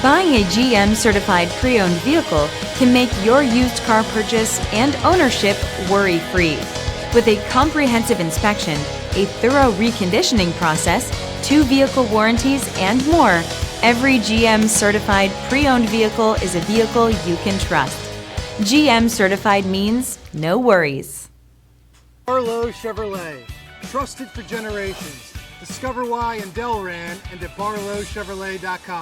Buying a GM certified pre-owned vehicle can make your used car purchase and ownership worry-free. With a comprehensive inspection, a thorough reconditioning process, 2 vehicle warranties, and more, every GM certified pre-owned vehicle is a vehicle you can trust. GM certified means no worries. Barlow Chevrolet, trusted for generations. Discover why in Delran and at barlowchevrolet.com.